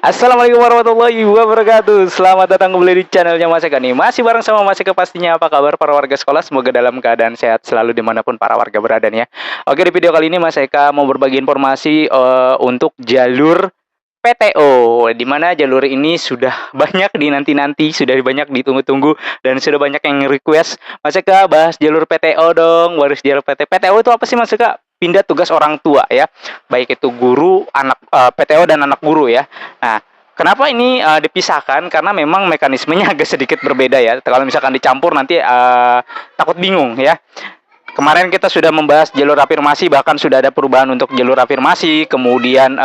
Assalamualaikum warahmatullahi wabarakatuh. Selamat datang kembali di channelnya Mas Eka nih. Masih bareng sama Mas Eka pastinya. Apa kabar para warga sekolah? Semoga dalam keadaan sehat selalu dimanapun para warga berada nih ya. Oke, di video kali ini Mas Eka mau berbagi informasi untuk jalur PTO, di mana jalur ini sudah banyak dinanti-nanti, sudah banyak ditunggu-tunggu, dan sudah banyak yang request. Mas Eka bahas jalur PTO dong, baris jalur PT. PTO itu apa sih Mas Eka? Pindah tugas orang tua ya, baik itu guru, anak PTO dan anak guru ya. Nah, kenapa ini dipisahkan? Karena memang mekanismenya agak sedikit berbeda ya. Kalau misalkan dicampur nanti takut bingung ya. Kemarin kita sudah membahas jalur afirmasi, bahkan sudah ada perubahan untuk jalur afirmasi, kemudian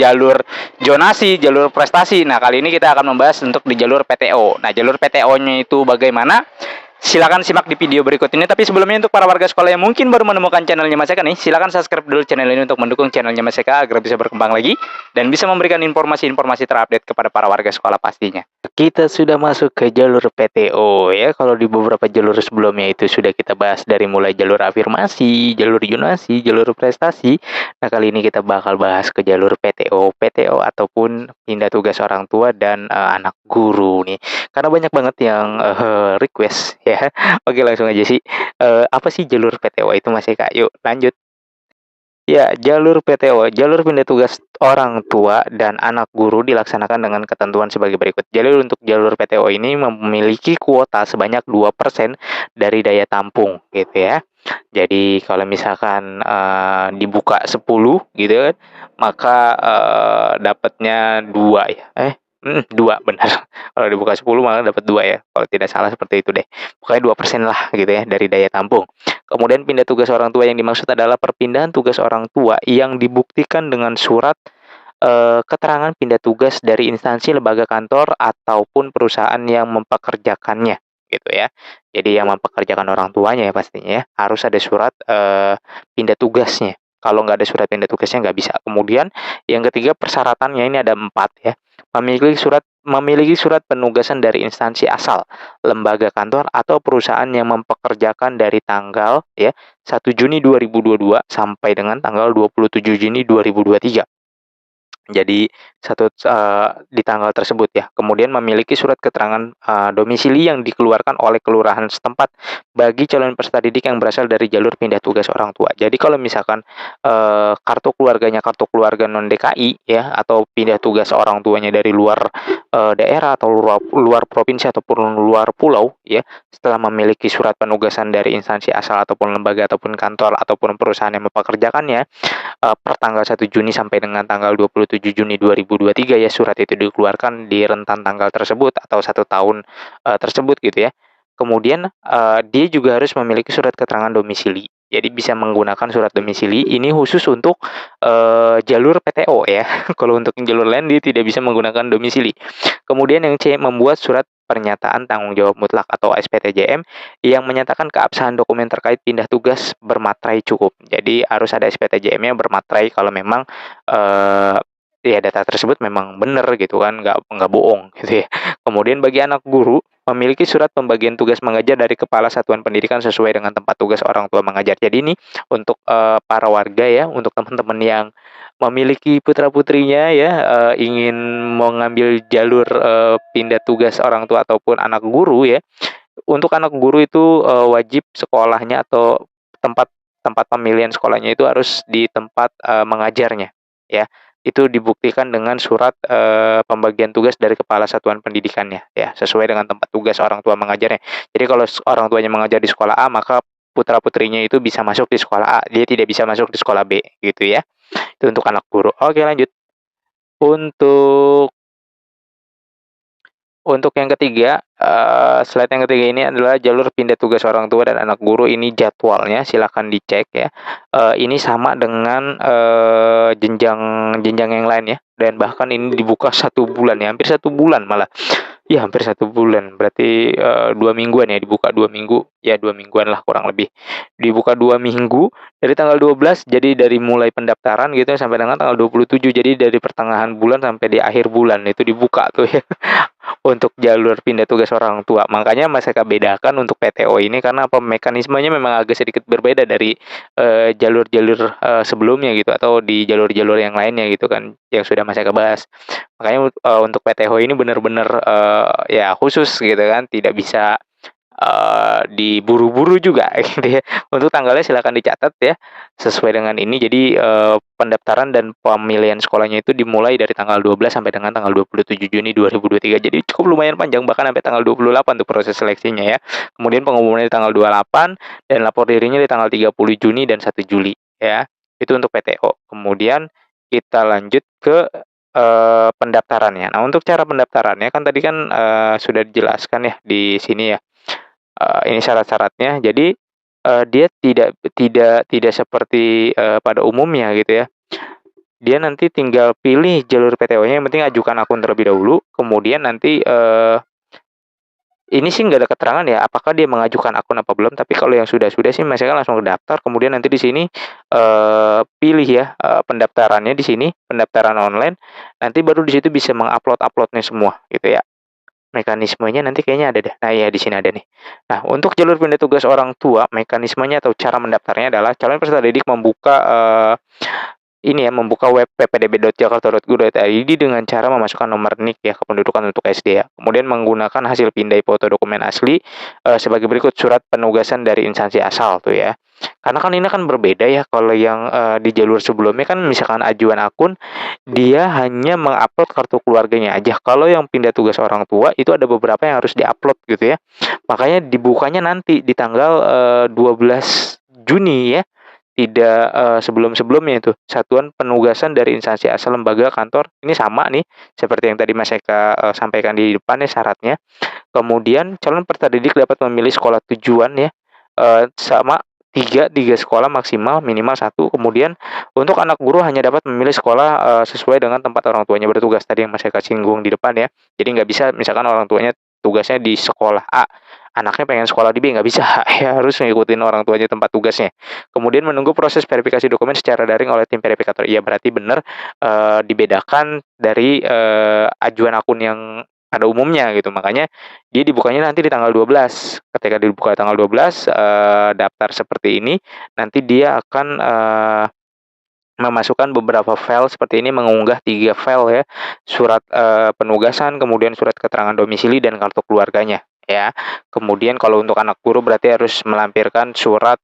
jalur zonasi, jalur prestasi. Nah, kali ini kita akan membahas untuk di jalur PTO. Nah, jalur PTO-nya itu bagaimana? Silakan simak di video berikut ini. Tapi sebelumnya untuk para warga sekolah yang mungkin baru menemukan channelnya Mas Eka nih, silakan subscribe dulu channel ini untuk mendukung channelnya Mas Eka agar bisa berkembang lagi dan bisa memberikan informasi-informasi terupdate kepada para warga sekolah pastinya. Kita sudah masuk ke jalur PTO ya. Kalau di beberapa jalur sebelumnya itu sudah kita bahas dari mulai jalur afirmasi, jalur zonasi, jalur prestasi. Nah, kali ini kita bakal bahas ke jalur PTO. PTO ataupun pindah tugas orang tua dan anak guru nih. Karena banyak banget yang request ya. Oke, langsung aja sih. Apa sih jalur PTO itu Mas Eka? Yuk lanjut. Ya, jalur PTO, jalur pindah tugas orang tua dan anak guru dilaksanakan dengan ketentuan sebagai berikut. Jalur untuk jalur PTO ini memiliki kuota sebanyak 2% dari daya tampung gitu ya. Jadi kalau misalkan dibuka 10 gitu kan, maka dapatnya 2 ya. 2 benar. Kalau dibuka 10 malah dapat 2 ya. Kalau tidak salah seperti itu deh. Pokoknya 2% lah gitu ya dari daya tampung. Kemudian pindah tugas orang tua yang dimaksud adalah perpindahan tugas orang tua yang dibuktikan dengan surat keterangan pindah tugas dari instansi, lembaga kantor ataupun perusahaan yang mempekerjakannya gitu ya. Jadi yang mempekerjakan orang tuanya ya pastinya ya, harus ada surat pindah tugasnya. Kalau nggak ada surat pindah tugasnya nggak bisa. Kemudian yang ketiga persyaratannya ini ada 4 ya. Memiliki surat penugasan dari instansi asal, lembaga kantor atau perusahaan yang mempekerjakan dari tanggal ya 1 Juni 2022 sampai dengan tanggal 27 Juni 2023. Jadi di tanggal tersebut ya. Kemudian memiliki surat keterangan domisili yang dikeluarkan oleh kelurahan setempat bagi calon peserta didik yang berasal dari jalur pindah tugas orang tua. Jadi kalau misalkan kartu keluarganya kartu keluarga non DKI ya, atau pindah tugas orang tuanya dari luar daerah atau luar provinsi ataupun luar pulau ya, setelah memiliki surat penugasan dari instansi asal ataupun lembaga ataupun kantor ataupun perusahaan yang mempekerjakannya per tanggal 1 Juni sampai dengan tanggal 27 Juni 2023 ya, surat itu dikeluarkan di rentan tanggal tersebut atau 1 tahun tersebut gitu ya. Kemudian dia juga harus memiliki surat keterangan domisili. Jadi bisa menggunakan surat domisili ini khusus untuk jalur PTO ya. Kalau untuk jalur lain dia tidak bisa menggunakan domisili. Kemudian yang C, membuat surat pernyataan tanggung jawab mutlak atau SPTJM yang menyatakan keabsahan dokumen terkait pindah tugas bermaterai cukup. Jadi harus ada SPTJM-nya bermaterai kalau memang ya data tersebut memang benar gitu kan, nggak bohong gitu ya. Kemudian bagi anak guru, memiliki surat pembagian tugas mengajar dari Kepala Satuan Pendidikan sesuai dengan tempat tugas orang tua mengajar. Jadi ini untuk para warga ya, untuk teman-teman yang memiliki putra-putrinya ya, ingin mengambil jalur pindah tugas orang tua ataupun anak guru ya. Untuk anak guru itu wajib sekolahnya atau tempat tempat pemilihan sekolahnya itu harus di tempat mengajarnya ya. Itu dibuktikan dengan surat pembagian tugas dari kepala satuan pendidikannya ya, sesuai dengan tempat tugas orang tua mengajarnya. Jadi kalau orang tuanya mengajar di sekolah A, maka putra-putrinya itu bisa masuk di sekolah A, dia tidak bisa masuk di sekolah B gitu ya. Itu untuk anak guru. Oke, lanjut. Untuk untuk yang ketiga, slide yang ketiga ini adalah jalur pindah tugas orang tua dan anak guru. Ini jadwalnya silahkan dicek ya. Ini sama dengan jenjang yang lain ya, dan bahkan ini dibuka 1 bulan ya, hampir 1 bulan malah. Ya hampir 1 bulan, berarti 2 mingguan ya, dibuka 2 minggu, ya 2 mingguan lah kurang lebih. Dibuka 2 minggu dari tanggal 12, jadi dari mulai pendaftaran gitu ya sampai dengan tanggal 27, jadi dari pertengahan bulan sampai di akhir bulan itu dibuka tuh ya. untuk jalur pindah tugas orang tua. Makanya mereka bedakan untuk PTO ini karena apa, mekanismenya memang agak sedikit berbeda dari jalur-jalur sebelumnya gitu atau di jalur-jalur yang lainnya gitu kan yang sudah mereka bahas. Makanya untuk PTO ini benar-benar ya khusus gitu kan, tidak bisa diburu-buru juga gitu ya. Untuk tanggalnya silakan dicatat ya, sesuai dengan ini. Jadi, pendaftaran dan pemilihan sekolahnya itu dimulai dari tanggal 12 sampai dengan tanggal 27 Juni 2023. Jadi cukup lumayan panjang, bahkan sampai tanggal 28 tuh proses seleksinya ya. Kemudian pengumumannya di tanggal 28 dan lapor dirinya di tanggal 30 Juni dan 1 Juli ya. Itu untuk PTO. Kemudian kita lanjut ke, pendaftarannya. Nah, untuk cara pendaftarannya kan tadi kan, sudah dijelaskan ya di sini ya. Ini syarat-syaratnya. Jadi, dia tidak seperti, pada umumnya gitu ya. Dia nanti tinggal pilih jalur PTO-nya, yang penting ajukan akun terlebih dahulu, kemudian nanti, ini sih nggak ada keterangan ya, apakah dia mengajukan akun apa belum, tapi kalau yang sudah sih misalkan langsung daftar, kemudian nanti di sini, pilih ya, pendaftarannya di sini, pendaftaran online, nanti baru di situ bisa mengupload-upload-nya semua gitu ya. Mekanismenya nanti kayaknya ada deh. Nah, iya di sini ada nih. Nah, untuk jalur pindah tugas orang tua, mekanismenya atau cara mendaftarnya adalah calon peserta didik membuka, ini ya, membuka web ppdb.jakarta.go.id dengan cara memasukkan nomor NIK ya, kependudukan untuk SD ya. Kemudian menggunakan hasil pindai foto dokumen asli, sebagai berikut: surat penugasan dari instansi asal tuh ya. Karena kan ini kan berbeda ya, kalau yang, di jalur sebelumnya kan misalkan ajuan akun, dia hanya mengupload kartu keluarganya aja. Kalau yang pindah tugas orang tua, itu ada beberapa yang harus diupload gitu ya. Makanya dibukanya nanti di tanggal, 12 Juni ya. Tidak, sebelum-sebelumnya itu, satuan penugasan dari instansi asal lembaga kantor, ini sama nih, seperti yang tadi Mas Eka, sampaikan di depan ya syaratnya. Kemudian calon peserta didik dapat memilih sekolah tujuan ya, sama tiga sekolah maksimal, minimal satu. Kemudian untuk anak guru hanya dapat memilih sekolah, sesuai dengan tempat orang tuanya bertugas, tadi yang Mas Eka singgung di depan ya. Jadi nggak bisa misalkan orang tuanya tugasnya di sekolah A, anaknya pengen sekolah di B, nggak bisa, ya harus ngikutin orang tuanya tempat tugasnya. Kemudian menunggu proses verifikasi dokumen secara daring oleh tim verifikator. Iya berarti benar, dibedakan dari, ajuan akun yang pada umumnya gitu. Makanya dia dibukanya nanti di tanggal 12. Ketika dibuka tanggal 12, daftar seperti ini, nanti dia akan, memasukkan beberapa file seperti ini, mengunggah 3 file ya, surat, penugasan, kemudian surat keterangan domisili dan kartu keluarganya ya. Kemudian kalau untuk anak guru berarti harus melampirkan surat,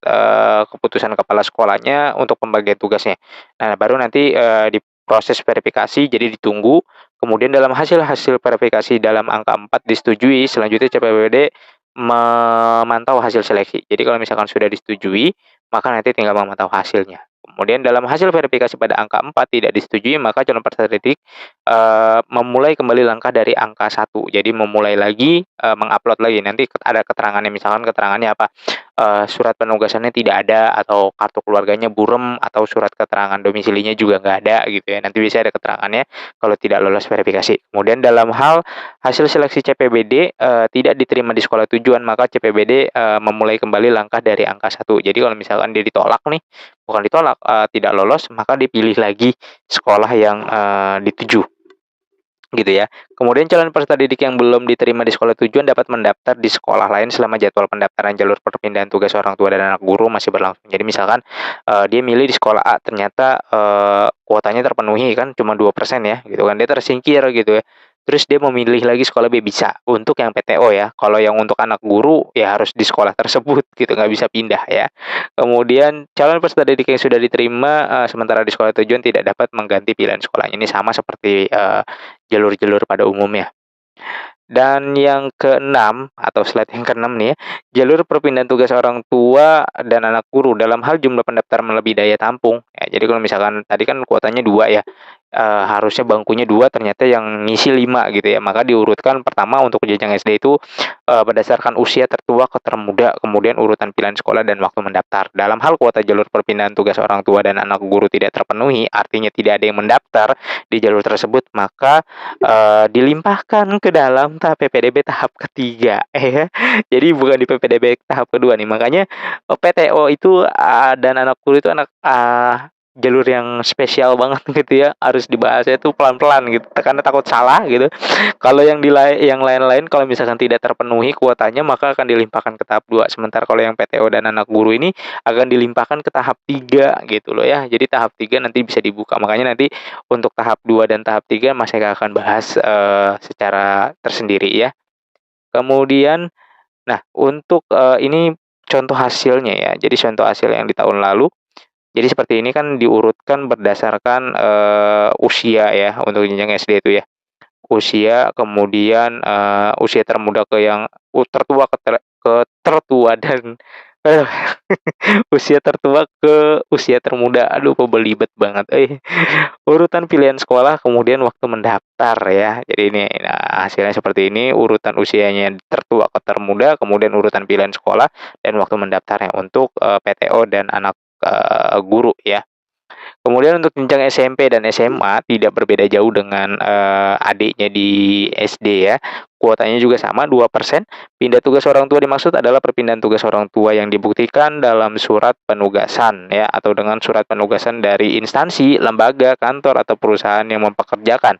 keputusan kepala sekolahnya untuk pembagian tugasnya. Nah, baru nanti, diproses verifikasi, jadi ditunggu, kemudian dalam hasil verifikasi dalam angka 4 disetujui, selanjutnya CPWD memantau hasil seleksi. Jadi kalau misalkan sudah disetujui, maka nanti tinggal memantau hasilnya. Kemudian dalam hasil verifikasi pada angka 4 tidak disetujui, maka calon peserta didik, memulai kembali langkah dari angka 1. Jadi memulai lagi, mengupload lagi. Nanti ada keterangannya, misalkan keterangannya apa, surat penugasannya tidak ada, atau kartu keluarganya burem, atau surat keterangan domisilinya juga nggak ada gitu ya. Nanti bisa ada keterangannya kalau tidak lolos verifikasi. Kemudian dalam hal hasil seleksi CPBD, tidak diterima di sekolah tujuan, maka CPBD, memulai kembali langkah dari angka 1. Jadi kalau misalkan dia ditolak nih, bukan ditolak, tidak lolos, maka dipilih lagi sekolah yang, dituju, gitu ya. Kemudian calon peserta didik yang belum diterima di sekolah tujuan dapat mendaftar di sekolah lain selama jadwal pendaftaran jalur perpindahan tugas orang tua dan anak guru masih berlangsung. Jadi misalkan, dia milih di sekolah A, ternyata, kuotanya terpenuhi kan cuma 2% ya, gitu kan, dia tersingkir gitu ya. Terus dia memilih lagi sekolah B, bisa, untuk yang PTO ya. Kalau yang untuk anak guru, ya harus di sekolah tersebut gitu, nggak bisa pindah ya. Kemudian calon peserta didik yang sudah diterima, sementara di sekolah tujuan tidak dapat mengganti pilihan sekolahnya. Ini sama seperti, jalur-jalur pada umumnya. Dan yang keenam atau slide yang keenam nih ya, jalur perpindahan tugas orang tua dan anak guru dalam hal jumlah pendaftar melebihi daya tampung. Ya, jadi kalau misalkan tadi kan kuotanya 2 ya, harusnya bangkunya 2, ternyata yang ngisi 5 gitu ya. Maka diurutkan pertama untuk jenjang SD itu, berdasarkan usia tertua ke termuda, kemudian urutan pilihan sekolah dan waktu mendaftar. Dalam hal kuota jalur perpindahan tugas orang tua dan anak guru tidak terpenuhi, artinya tidak ada yang mendaftar di jalur tersebut, maka dilimpahkan ke dalam tahap PPDB tahap ketiga ya. Jadi bukan di PPDB tahap kedua nih. Makanya, PTO itu, dan anak guru itu jalur yang spesial banget gitu ya, harus dibahasnya itu pelan-pelan gitu, karena takut salah gitu. Kalau yang lain-lain kalau misalkan tidak terpenuhi kuotanya maka akan dilimpahkan ke tahap 2. Sementara kalau yang PTO dan anak guru ini akan dilimpahkan ke tahap 3 gitu loh ya. Jadi tahap 3 nanti bisa dibuka. Makanya nanti untuk tahap 2 dan tahap 3 Mas Eka akan bahas secara tersendiri ya. Kemudian nah untuk ini contoh hasilnya ya. Jadi contoh hasil yang di tahun lalu. Jadi seperti ini kan diurutkan berdasarkan usia ya untuk jenjang SD itu ya. Usia, kemudian, usia termuda ke yang tertua ke tertua dan aduh, usia tertua ke usia termuda. Aduh, kok belibet banget, Urutan pilihan sekolah, kemudian waktu mendaftar ya. Jadi ini, nah hasilnya seperti ini, urutan usianya tertua ke termuda, kemudian urutan pilihan sekolah, dan waktu mendaftarnya untuk, PTO dan anak, guru ya. Kemudian untuk jenjang SMP dan SMA tidak berbeda jauh dengan, adiknya di SD ya. Kuotanya juga sama 2%. Pindah tugas orang tua dimaksud adalah perpindahan tugas orang tua yang dibuktikan dalam surat penugasan ya, atau dengan surat penugasan dari instansi, lembaga, kantor, atau perusahaan yang mempekerjakan.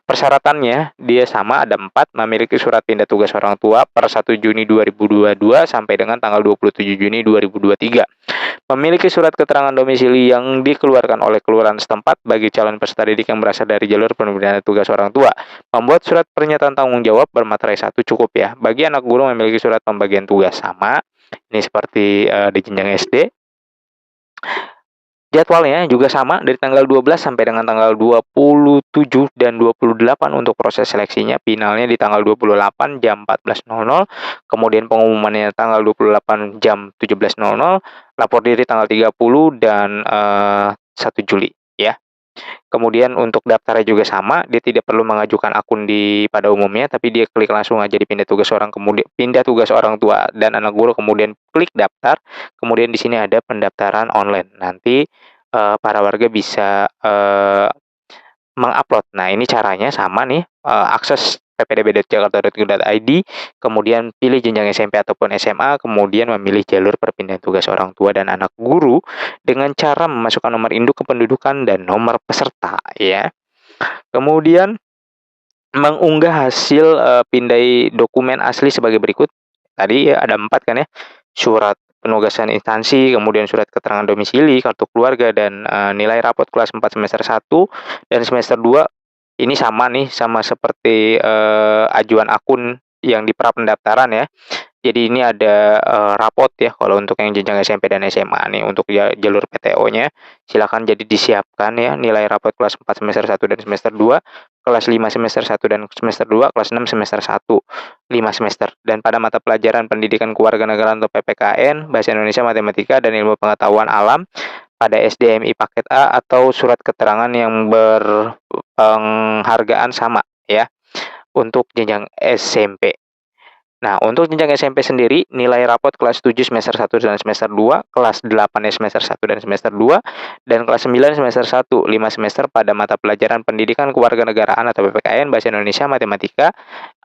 Persyaratannya dia sama, ada 4, memiliki surat pindah tugas orang tua per 1 Juni 2022 sampai dengan tanggal 27 Juni 2023. Memiliki surat keterangan domisili yang dikeluarkan oleh kelurahan setempat bagi calon peserta didik yang berasal dari jalur perpindahan tugas orang tua. Membuat surat pernyataan tanggung jawab bermaterai 1 cukup ya. Bagi anak guru memiliki surat pembagian tugas sama. Ini seperti di jenjang SD. Jadwalnya juga sama dari tanggal 12 sampai dengan tanggal 27 dan 28 untuk proses seleksinya. Finalnya di tanggal 28 jam 14.00, kemudian pengumumannya tanggal 28 jam 17.00, lapor diri tanggal 30 dan 1 Juli ya. Kemudian untuk daftarnya juga sama, dia tidak perlu mengajukan akun pada umumnya, tapi dia klik langsung aja di pindah tugas orang tua dan anak guru, kemudian klik daftar, kemudian di sini ada pendaftaran online. Nanti para warga bisa mengupload. Nah, ini caranya sama nih, akses ppdb.jakarta.go.id, kemudian pilih jenjang SMP ataupun SMA, kemudian memilih jalur perpindahan tugas orang tua dan anak guru dengan cara memasukkan nomor induk kependudukan dan nomor peserta ya. Kemudian mengunggah hasil pindai dokumen asli sebagai berikut. Tadi ya ada 4 kan ya. Surat penugasan instansi, kemudian surat keterangan domisili, kartu keluarga, dan nilai rapot kelas 4 semester 1 dan semester 2. Ini sama nih, sama seperti ajuan akun yang di pra pendaftaran ya. Jadi ini ada rapot ya kalau untuk yang jenjang SMP dan SMA nih. Untuk jalur PTO-nya silakan jadi disiapkan ya, nilai rapot kelas 4 semester 1 dan semester 2, kelas 5 semester 1 dan semester 2, kelas 6 semester 1, 5 semester. Dan pada mata pelajaran pendidikan kewarganegaraan atau PPKN, bahasa Indonesia, matematika, dan ilmu pengetahuan alam pada SDMI paket A atau surat keterangan yang berpenghargaan sama ya untuk jenjang SMP. Nah, untuk jenjang SMP sendiri, nilai rapot kelas 7 semester 1 dan semester 2, kelas 8 semester 1 dan semester 2, dan kelas 9 semester 1, 5 semester pada mata pelajaran pendidikan kewarganegaraan atau PPKN, bahasa Indonesia, matematika,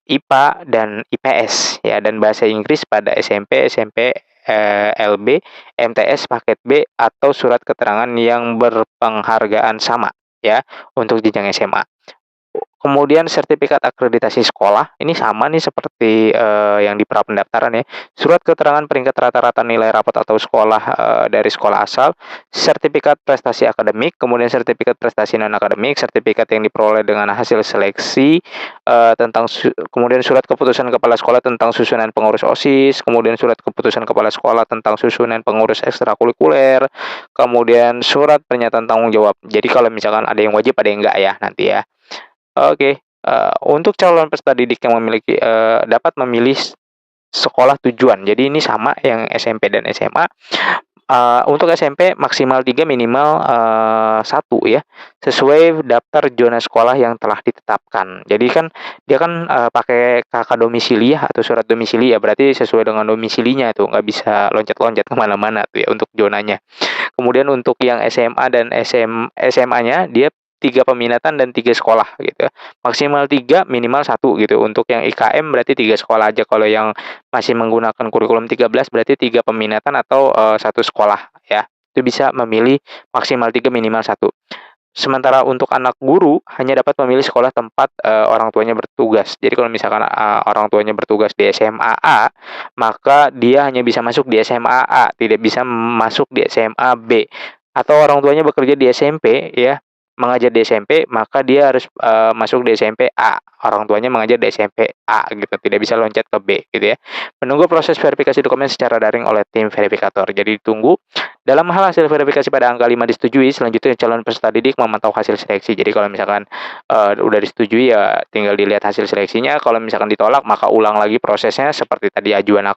IPA, dan IPS ya, dan bahasa Inggris pada SMP, LB, MTS paket B atau surat keterangan yang berpenghargaan sama ya untuk jenjang SMA. Kemudian sertifikat akreditasi sekolah, ini sama nih seperti yang di pra pendaftaran ya. Surat keterangan peringkat rata-rata nilai rapot atau sekolah dari sekolah asal, sertifikat prestasi akademik, kemudian sertifikat prestasi non akademik, sertifikat yang diperoleh dengan hasil seleksi, kemudian surat keputusan kepala sekolah tentang susunan pengurus OSIS, kemudian surat keputusan kepala sekolah tentang susunan pengurus ekstrakurikuler, kemudian surat pernyataan tanggung jawab. Jadi kalau misalkan ada yang wajib, ada yang enggak ya nanti ya. Oke, untuk calon peserta didik yang dapat memilih sekolah tujuan. Jadi ini sama yang SMP dan SMA. Untuk SMP maksimal 3, minimal 1 ya, sesuai daftar zona sekolah yang telah ditetapkan. Jadi kan dia kan pakai KK domisili ya, atau surat domisili ya, berarti sesuai dengan domisilinya tuh, nggak bisa loncat-loncat kemana-mana tuh ya untuk zonanya. Kemudian untuk yang SMA dan SMA-nya dia 3 peminatan dan 3 sekolah gitu. Maksimal 3, minimal 1 gitu. Untuk yang IKM berarti 3 sekolah aja. Kalau yang masih menggunakan kurikulum 13 berarti 3 peminatan atau 1 sekolah ya. itu bisa memilih maksimal 3 minimal 1. Sementara untuk anak guru hanya dapat memilih sekolah tempat, orang tuanya bertugas. Jadi kalau misalkan, orang tuanya bertugas di SMA A, maka dia hanya bisa masuk di SMA A, tidak bisa masuk di SMA B. Atau orang tuanya bekerja di SMP ya, mengajar di SMP, maka dia harus, masuk di SMP A, orang tuanya mengajar di SMP A gitu, tidak bisa loncat ke B gitu ya. Menunggu proses verifikasi dokumen secara daring oleh tim verifikator. Jadi ditunggu dalam hal hasil verifikasi pada angka 5 disetujui, selanjutnya calon peserta didik memantau hasil seleksi. Jadi kalau misalkan, udah disetujui ya tinggal dilihat hasil seleksinya, kalau misalkan ditolak maka ulang lagi prosesnya seperti tadi ajuan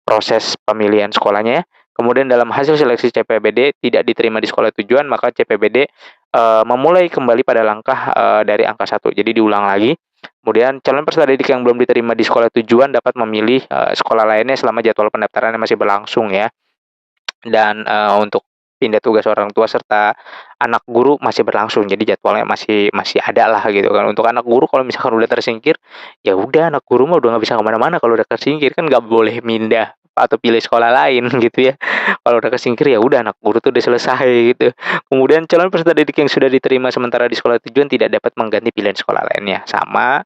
proses pemilihan sekolahnya ya. Kemudian dalam hasil seleksi CPBD tidak diterima di sekolah tujuan, maka CPBD, memulai kembali pada langkah, dari angka 1. Jadi diulang lagi. Kemudian calon peserta didik yang belum diterima di sekolah tujuan dapat memilih, sekolah lainnya selama jadwal pendaftarannya masih berlangsung ya. Dan, untuk pindah tugas orang tua serta anak guru masih berlangsung, jadi jadwalnya masih masih ada lah gitu kan. Untuk anak guru kalau misalkan udah tersingkir, ya udah anak guru mah udah nggak bisa ke mana-mana kalau udah tersingkir, kan nggak boleh pindah atau pilih sekolah lain gitu ya. Kalau udah kesingkir ya udah anak guru tuh udah selesai gitu. Kemudian calon peserta didik yang sudah diterima sementara di sekolah tujuan tidak dapat mengganti pilihan sekolah lainnya, sama.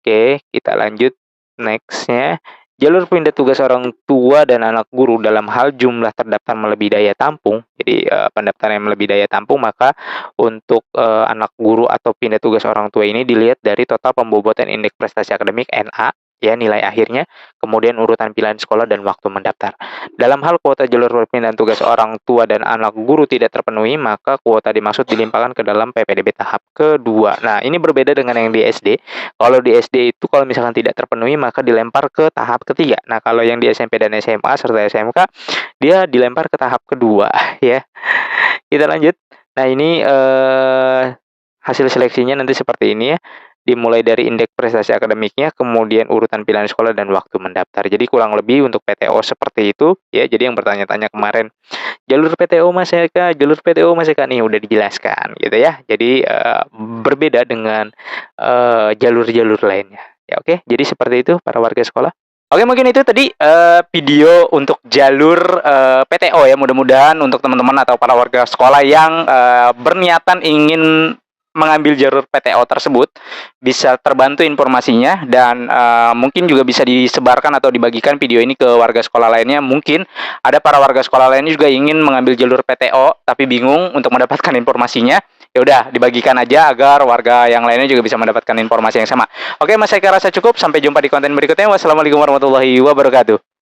Oke, kita lanjut next-nya. Jalur pindah tugas orang tua dan anak guru dalam hal jumlah terdaftar melebihi daya tampung. Jadi, pendaftaran yang melebihi daya tampung, maka untuk, anak guru atau pindah tugas orang tua ini dilihat dari total pembobotan indeks prestasi akademik (NA), ya nilai akhirnya, kemudian urutan pilihan sekolah dan waktu mendaftar. Dalam hal kuota jalur perpindahan tugas orang tua dan anak guru tidak terpenuhi, maka kuota dimaksud dilimpahkan ke dalam PPDB tahap kedua. Nah, ini berbeda dengan yang di SD. Kalau di SD itu kalau misalkan tidak terpenuhi maka dilempar ke tahap ketiga. Nah, kalau yang di SMP dan SMA serta SMK dia dilempar ke tahap kedua ya. Kita lanjut. Nah, ini hasil seleksinya nanti seperti ini ya. Dimulai dari indeks prestasi akademiknya, kemudian urutan pilihan sekolah dan waktu mendaftar. Jadi kurang lebih untuk PTO seperti itu ya. Jadi yang bertanya-tanya kemarin, jalur PTO Mas Eka, jalur PTO Mas Eka nih udah dijelaskan gitu ya. Jadi berbeda dengan jalur-jalur lainnya. Ya oke, jadi seperti itu para warga sekolah. Oke, mungkin itu tadi video untuk jalur PTO ya. Mudah-mudahan untuk teman-teman atau para warga sekolah yang berniatan ingin mengambil jalur PTO tersebut bisa terbantu informasinya, dan mungkin juga bisa disebarkan atau dibagikan video ini ke warga sekolah lainnya. Mungkin ada para warga sekolah lainnya juga ingin mengambil jalur PTO tapi bingung untuk mendapatkan informasinya. Ya udah dibagikan aja agar warga yang lainnya juga bisa mendapatkan informasi yang sama. Oke, Mas Eka rasa cukup. Sampai jumpa di konten berikutnya. Wassalamualaikum warahmatullahi wabarakatuh.